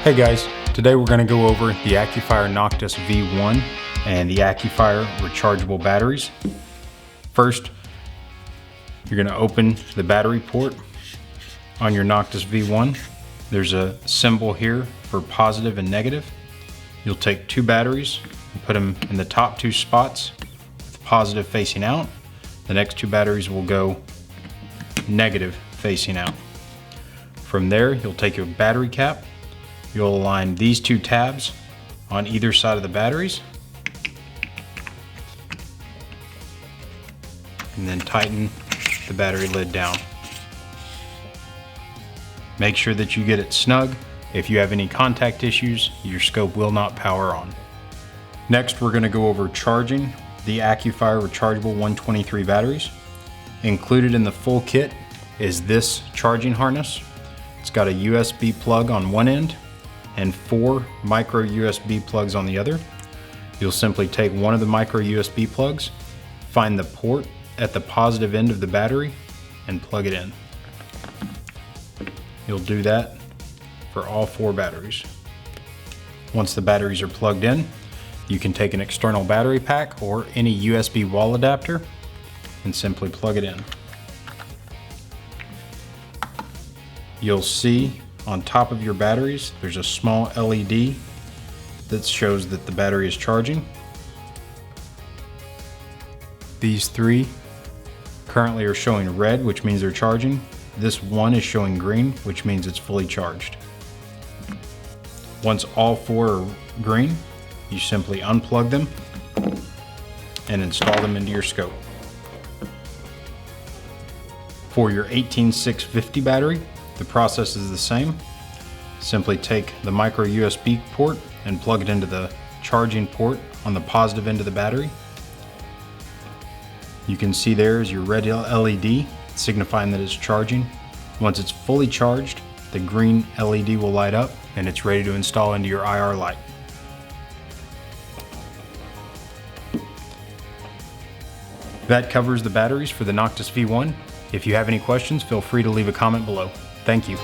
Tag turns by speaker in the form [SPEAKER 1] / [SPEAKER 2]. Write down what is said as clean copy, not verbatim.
[SPEAKER 1] Hey guys, today we're going to go over the Accufire Noctis V1 and the Accufire rechargeable batteries. First, you're going to open the battery port on your Noctis V1. There's a symbol here for positive and negative. You'll take two batteries and put them in the top two spots with positive facing out. The next two batteries will go negative facing out. From there, you'll take your battery cap. You'll align these two tabs on either side of the batteries and then tighten the battery lid down. Make sure that you get it snug. If you have any contact issues, your scope will not power on. Next, we're going to go over charging the Accufire rechargeable 123 batteries. Included in the full kit is this charging harness. It's got a USB plug on one end and 4 micro USB plugs on the other. You'll simply take one of the micro USB plugs, find the port at the positive end of the battery, and plug it in. You'll do that for all 4 batteries. Once the batteries are plugged in, you can take an external battery pack or any USB wall adapter and simply plug it in. You'll see on top of your batteries, there's a small LED that shows that the battery is charging. These 3 currently are showing red, which means they're charging. This one is showing green, which means it's fully charged. Once all 4 are green, you simply unplug them and install them into your scope. For your 18650 battery, the process is the same. Simply take the micro USB port and plug it into the charging port on the positive end of the battery. You can see there is your red LED signifying that it's charging. Once it's fully charged, the green LED will light up and it's ready to install into your IR light. That covers the batteries for the Noctis V1. If you have any questions, feel free to leave a comment below. Thank you.